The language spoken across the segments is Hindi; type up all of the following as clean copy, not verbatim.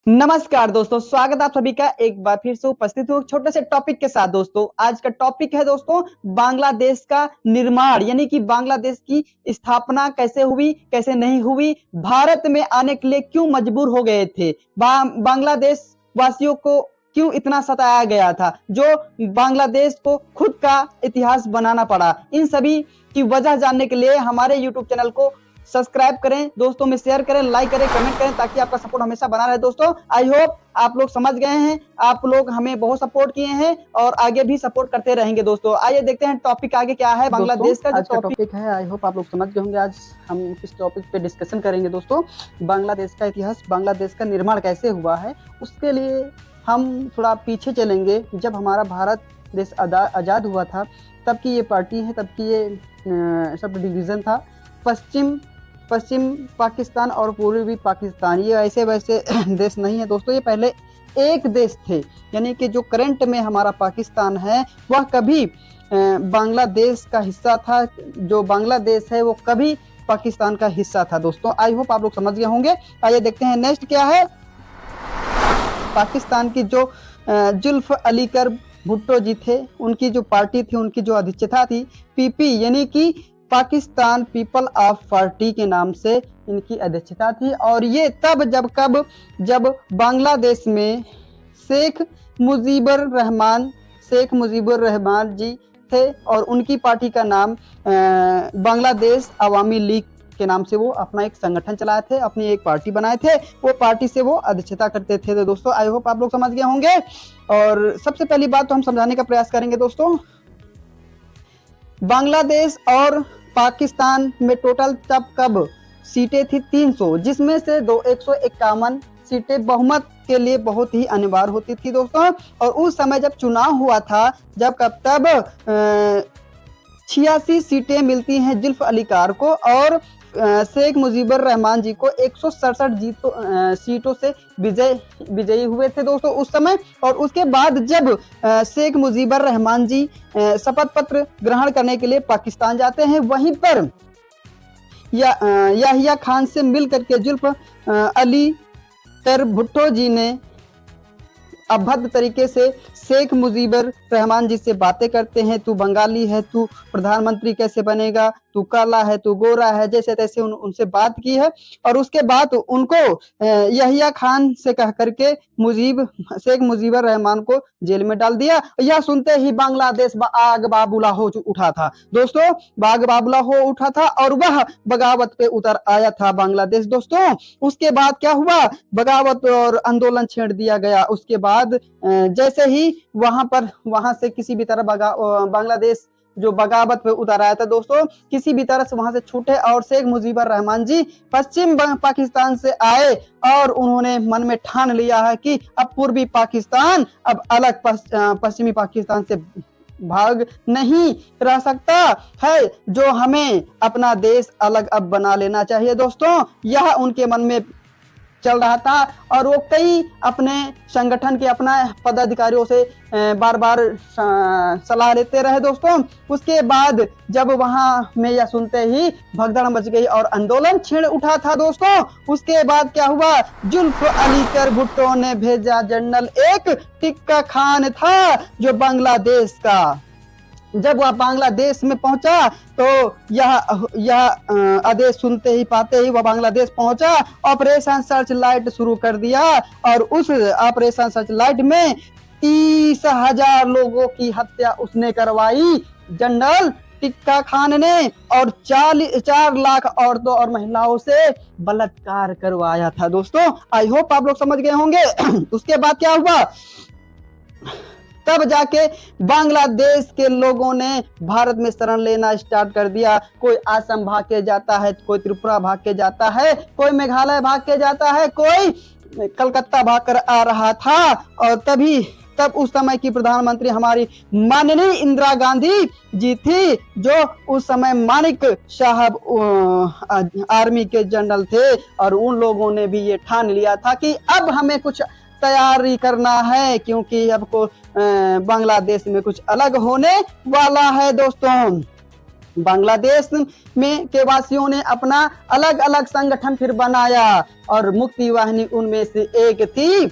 नमस्कार दोस्तों, स्वागत आप सभी का एक बार फिर से उपस्थित हूँ छोटे से टॉपिक के साथ। दोस्तों आज का टॉपिक है दोस्तों बांग्लादेश का निर्माण, यानी कि बांग्लादेश की स्थापना कैसे हुई, कैसे नहीं हुई, भारत में आने के लिए क्यों मजबूर हो गए थे, बांग्लादेश वासियों को क्यों इतना सताया गया था, जो बांग्लादेश को खुद का इतिहास बनाना पड़ा। इन सभी की वजह जानने के लिए हमारे यूट्यूब चैनल को सब्सक्राइब करें, दोस्तों में शेयर करें, लाइक करें, कमेंट करें, ताकि आपका सपोर्ट हमेशा बना रहे। दोस्तों आई होप आप लोग समझ गए हैं, आप लोग हमें बहुत सपोर्ट किए हैं और आगे भी सपोर्ट करते रहेंगे। दोस्तों आइए देखते हैं टॉपिक आगे क्या है। बांग्लादेश का जो टॉपिक है, आई होप आप लोग समझ गए होंगे। आज हम इस टॉपिक पे डिस्कशन करेंगे दोस्तों, बांग्लादेश का इतिहास, बांग्लादेश का निर्माण कैसे हुआ है। उसके लिए हम थोड़ा पीछे चलेंगे। जब हमारा भारत देश आज़ाद हुआ था तब की ये पार्टी है, तब की ये सब डिवीज़न था। पश्चिम पाकिस्तान और पूर्वी पाकिस्तान, ये ऐसे वैसे देश नहीं है दोस्तों, ये पहले एक देश थे। यानी कि जो करंट में हमारा पाकिस्तान है वह कभी बांग्लादेश का हिस्सा था, जो बांग्लादेश है वो कभी पाकिस्तान का हिस्सा था। दोस्तों आई होप आप लोग समझ गए होंगे। आइए देखते हैं नेक्स्ट क्या है। पाकिस्तान की जो जुल्फ अली कर भुट्टो जी थे, उनकी जो पार्टी थी, उनकी जो अध्यक्षता थी पीपी, यानी कि पाकिस्तान पीपल ऑफ पार्टी के नाम से इनकी अध्यक्षता थी। और ये तब जब बांग्लादेश में शेख मुजीबुर रहमान जी थे और उनकी पार्टी का नाम बांग्लादेश अवामी लीग के नाम से वो अपना एक संगठन चलाए थे, अपनी एक पार्टी बनाए थे, वो पार्टी से वो अध्यक्षता करते थे। तो दोस्तों आई होप आप लोग समझ गए होंगे। और सबसे पहली बात तो हम समझाने का प्रयास करेंगे दोस्तों, बांग्लादेश और पाकिस्तान में टोटल तब कब सीटें थी 300, जिसमें से 151 सीटें बहुमत के लिए बहुत ही अनिवार्य होती थी दोस्तों। और उस समय जब चुनाव हुआ था, तब 86 सीटें मिलती हैं जुल्फ अली कार को और शेख मुजीबुर रहमान जी को 167 सीटों से विजयी हुए थे दोस्तों उस समय। और उसके बाद जब शेख मुजीबुर रहमान जी शपथ पत्र ग्रहण करने के लिए पाकिस्तान जाते हैं, वहीं पर याहिया खान से मिल करके जुल्फ अली कर भुट्टो जी ने अभद्र तरीके से शेख मुजीबुर रहमान जी से बातें करते हैं। तू बंगाली है, तू प्रधानमंत्री कैसे बनेगा, तू काला है, तू गोरा है, जैसे तैसे उनसे बात की है। और उसके बाद उनको याहिया खान से कह करके शेख मुजीबुर रहमान को जेल में डाल दिया। यह सुनते ही बांग्लादेश आग बाबूला हो उठा था दोस्तों, बाग बाबूला हो उठा था और वह बगावत पे उतर आया था बांग्लादेश दोस्तों। उसके बाद क्या हुआ, बगावत और आंदोलन छेड़ दिया गया। उसके बाद जैसे ही वहां से किसी भी तरह बांग्लादेश जो बगावत पे उतर आया था दोस्तों, किसी भी तरह से वहां से छूटे और शेख मुजीबुर रहमान जी पश्चिम पाकिस्तान से आए और उन्होंने मन में ठान लिया है कि अब पूर्वी पाकिस्तान अब अलग पश्चिमी पाकिस्तान से भाग नहीं रह सकता है, जो हमें अपना देश अलग अब बना लेना चाहिए दोस्तों। यह उनके मन में चल रहा था और वो कई अपने संगठन के अपना पदाधिकारियों से बार बार सलाह लेते रहे दोस्तों। उसके बाद जब वहां में यह सुनते ही भगदड़ मच गई और आंदोलन छिड़ उठा था दोस्तों। उसके बाद क्या हुआ, जुल्फ अली कर भुट्टो ने भेजा जनरल एक टिक्का खान था जो बांग्लादेश का। जब वह बांग्लादेश में पहुंचा तो यह आदेश सुनते ही पाते ही वह बांग्लादेश पहुंचा, ऑपरेशन सर्च लाइट शुरू कर दिया। और उस ऑपरेशन सर्च लाइट में 30,000 लोगों की हत्या उसने करवाई, जनरल टिक्का खान ने, और 4 लाख औरतों और महिलाओं से बलात्कार करवाया था दोस्तों। आई होप आप लोग समझ गए होंगे। उसके बाद क्या हुआ, तब जाके बांग्लादेश के लोगों ने भारत में शरण लेना स्टार्ट कर दिया। कोई आसाम भाग के जाता है, कोई त्रिपुरा भाग के जाता है, कोई मेघालय भाग के जाता है, कोई कलकत्ता भाग कर आ रहा था। और तब उस समय की प्रधानमंत्री हमारी माननीय इंदिरा गांधी जी थी, जो उस समय मानिक साहब आर्मी के जनरल थे। और उन लोगों ने भी ये ठान लिया था कि अब हमें कुछ तैयारी करना है, क्योंकि अब को बांग्लादेश में कुछ अलग होने वाला है दोस्तों। बांग्लादेश में के वासियों ने अपना अलग अलग संगठन फिर बनाया और मुक्ति वाहिनी उनमें से एक थी।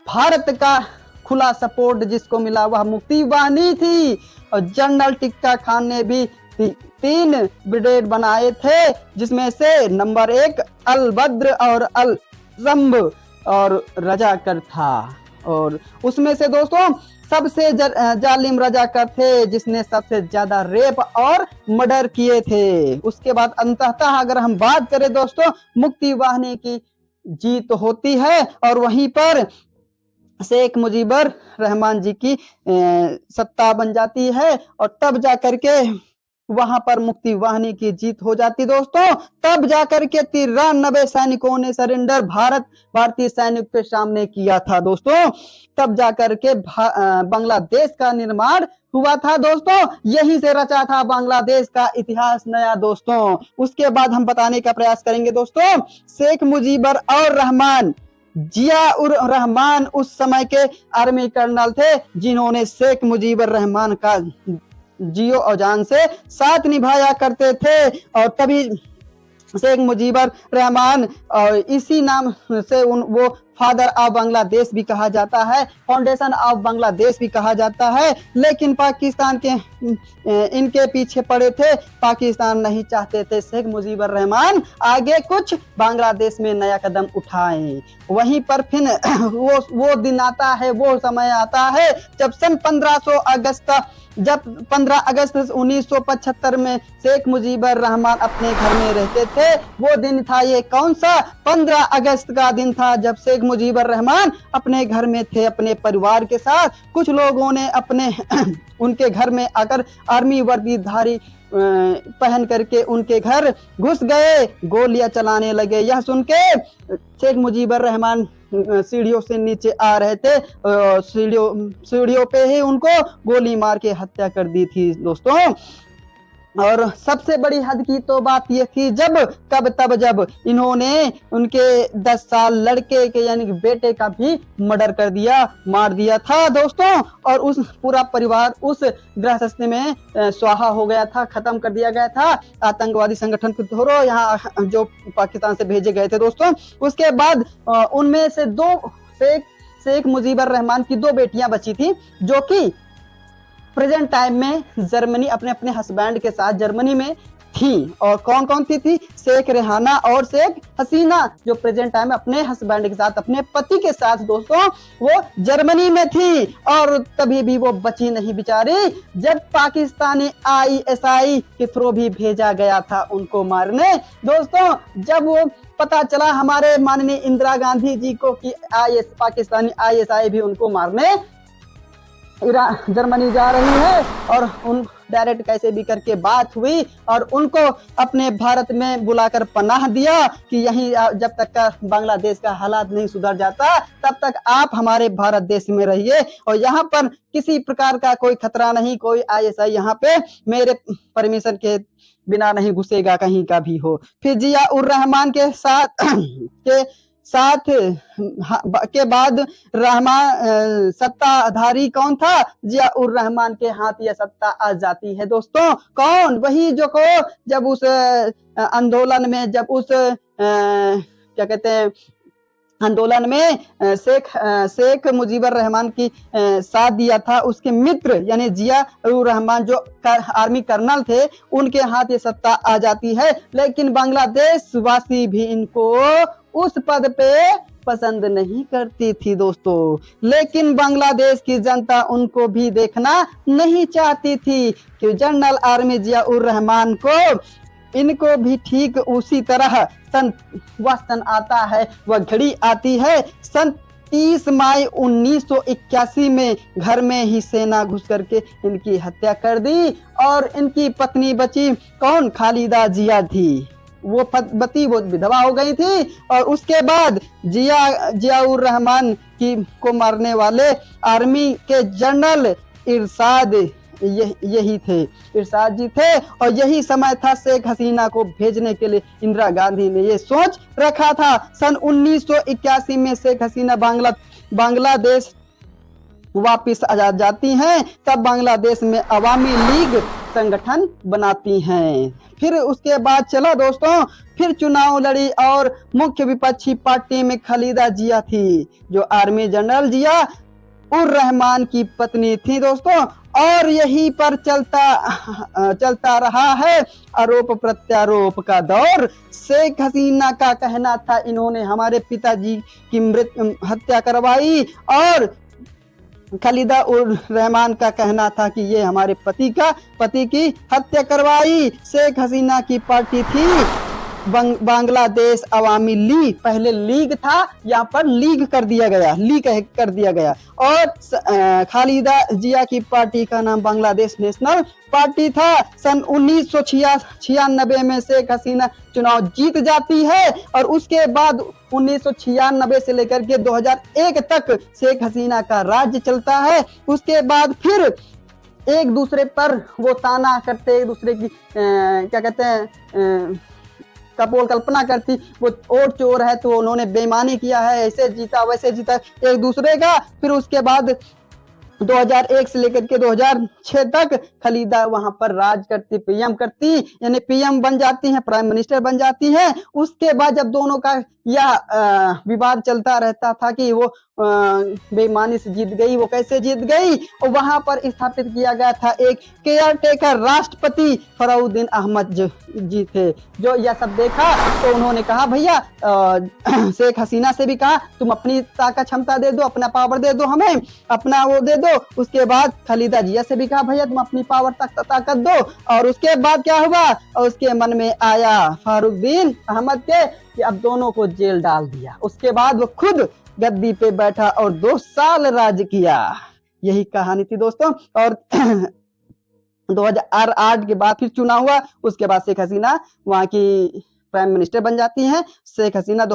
भारत का खुला सपोर्ट जिसको मिला वह मुक्ति वाहिनी थी। और जनरल टिक्का खान ने भी 3 ब्रिगेड बनाए थे, जिसमें से नंबर 1 अल बद्र और अल जम्ब और रजाकर था। और उसमें से दोस्तों सबसे जालिम रजाकर थे, जिसने सबसे ज्यादा रेप और मर्डर किए थे। उसके बाद अंततः अगर हम बात करें दोस्तों, मुक्ति वाहिनी की जीत होती है और वहीं पर शेख मुजीबर रहमान जी की सत्ता बन जाती है और तब जाकर के वहां पर मुक्ति वाहिनी की जीत हो जाती दोस्तों। तब जाकर के 93 सैनिकों ने सरेंडर भारतीय सैनिक के सामने किया था दोस्तों। तब जाकर के बांग्लादेश का निर्माण हुआ था दोस्तों। यहीं से रचा था बांग्लादेश का इतिहास नया दोस्तों। उसके बाद हम बताने का प्रयास करेंगे दोस्तों, शेख मुजीबर और रहमान, जिया उर रहमान उस समय के आर्मी कर्नल थे, जिन्होंने शेख मुजीबर रहमान का जियो और जान से साथ निभाया करते थे। और तभी शेख मुजीबर रहमान और इसी नाम से वो फादर ऑफ बांग्लादेश भी कहा जाता है, फाउंडेशन ऑफ बांग्लादेश भी कहा जाता है। लेकिन पाकिस्तान के इनके पीछे पड़े थे, पाकिस्तान नहीं चाहते थे शेख मुजीबर रहमान आगे कुछ बांग्लादेश में नया कदम उठाए। वहीं पर फिर वो दिन आता है, वो समय आता है जब सन 15 अगस्त 1975 में शेख मुजीबर रहमान अपने घर में रहते थे। वो दिन था, ये कौन सा? 15 अगस्त का दिन था जब शेख मुजीबर रहमान अपने घर में थे अपने परिवार के साथ। कुछ लोगों ने अपने उनके घर में आकर आर्मी वर्दीधारी पहन करके उनके घर घुस गए, गोलियां चलाने लगे। यह सुन के शेख मुजीबर रहमान सीढ़ियों से नीचे आ रहे थे, सीढ़ियों पे ही उनको गोली मार के हत्या कर दी थी दोस्तों। और सबसे बड़ी हद की तो बात यह थी जब इन्होंने उनके 10 साल लड़के के यानी कि बेटे का भी मर्डर कर दिया, मार दिया था दोस्तों। और उस पूरा परिवार उस गृहस्थी में स्वाहा हो गया था, खत्म कर दिया गया था। आतंकवादी संगठन के थ्रू यहाँ जो पाकिस्तान से भेजे गए थे दोस्तों। उसके बाद उनमें से 2 शेख मुजीबर रहमान की 2 बेटियां बची थी, जो कि प्रेजेंट टाइम में जर्मनी अपने हस्बैंड के साथ जर्मनी में थी। और कौन कौन थी? शेख रेहाना और शेख हसीना, जो प्रेजेंट टाइम में अपने हस्बैंड के साथ, अपने पति के साथ दोस्तों वो जर्मनी में थी। और तभी भी वो बची नहीं बेचारी, जब पाकिस्तानी ISI के थ्रू भी भेजा गया था उनको मारने दोस्तों। जब वो पता चला हमारे माननीय इंदिरा गांधी जी को कि पाकिस्तानी ISI भी उनको मारने जर्मनी जा रही है, और उन डायरेक्ट कैसे भी करके बात हुई और उनको अपने भारत में बुलाकर पनाह दिया कि यहीं जब तक का बांग्लादेश का हालात नहीं सुधर जाता तब तक आप हमारे भारत देश में रहिए, और यहाँ पर किसी प्रकार का कोई खतरा नहीं, कोई ISI यहाँ पे मेरे परमिशन के बिना नहीं घुसेगा कहीं का भी हो। फिर जिया उर रहमान के साथ के बाद रहमान सत्ताधारी कौन था? जिया उर रहमान के हाथ यह सत्ता आ जाती है दोस्तों। कौन? वही जो को जब उस आंदोलन में, जब उस क्या कहते हैं आंदोलन में शेख मुजीबर रहमान की साथ दिया था, उसके मित्र यानी जिया उर रहमान जो आर्मी कर्नल थे, उनके हाथ ये सत्ता आ जाती है। लेकिन बांग्लादेश वासी भी इनको उस पद पे पसंद नहीं करती थी दोस्तों। लेकिन बांग्लादेश की जनता उनको भी देखना नहीं चाहती थी कि जनरल आर्मी जिया उर रहमान को इनको भी ठीक उसी तरह वह सन आता है, वह घड़ी आती है सन 30 मई 1981 में घर में ही सेना घुस करके इनकी हत्या कर दी। और इनकी पत्नी बची कौन? खालिदा जिया थी। वो पति वो विधवा हो गई थी। और उसके बाद जिया उर रहमान को मारने वाले आर्मी के जनरल इरशाद यही थे, इरशाद जी थे। और यही समय था शेख हसीना को भेजने के लिए इंदिरा गांधी ने ये सोच रखा था। सन 1981 में शेख हसीना बांग्लादेश वापिस आ जाती हैं। तब बांग्लादेश में अवामी लीग संगठन बनाती हैं। फिर उसके बाद चला दोस्तों, फिर चुनाव लड़ी और मुख्य विपक्षी पार्टी में खालिदा जिया थी, जो आर्मी जनरल जिया उर रहमान की पत्नी थी दोस्तों। और यहीं पर चलता रहा है आरोप प्रत्यारोप का दौर। शेख हसीना का कहना था इन्होंने हमारे पिताजी की हत्या करवाई, और खालिदा उर रहमान का कहना था कि ये हमारे पति की हत्या करवाई। शेख हसीना की पार्टी थी बांग्लादेश अवामी लीग, पहले लीग था, यहाँ पर लीग कर दिया गया। और खालिदा जिया की पार्टी का नाम बांग्लादेश नेशनल पार्टी था। सन 1996 में शेख हसीना चुनाव जीत जाती है, और उसके बाद 1996 से लेकर के 2001 तक शेख हसीना का राज्य चलता है। उसके बाद फिर एक दूसरे पर वो ताना करते, एक दूसरे की क्या कहते हैं कपोल कल्पना करती, वो और चोर है तो उन्होंने बेईमानी किया है, ऐसे जीता वैसे जीता एक दूसरे का। फिर उसके बाद 2001 से लेकर के 2006 तक खालिदा वहां पर राज करती, पीएम करती, यानी पीएम बन जाती हैं, प्राइम मिनिस्टर बन जाती हैं। उसके बाद जब दोनों का यह विवाद चलता रहता था कि वो बेईमानी से जीत गई, वो कैसे जीत गई, और वहां पर स्थापित किया गया था एक केयर टेकर राष्ट्रपति फखरुद्दीन अहमद जी थे, जो यह सब देखा तो उन्होंने कहा भैया शेख हसीना से भी कहा तुम अपनी ताकत क्षमता दे दो, अपना पावर दे दो, हमें अपना वो दे दो। उसके बाद खालिदा जिया से भी कहा भैया तुम अपनी पावर ताकत दो। और उसके बाद क्या हुआ, और उसके मन में आया फखरुद्दीन अहमद के कि अब दोनों को जेल डाल दिया। उसके बाद वो खुद गद्दी पे बैठा और 2 साल राज किया। यही कहानी थी दोस्तों। और 2008 के बाद फिर चुनाव हुआ, उसके बाद शेख हसीना वहां की प्राइम मिनिस्टर बन जाती हैं। शेख हसीना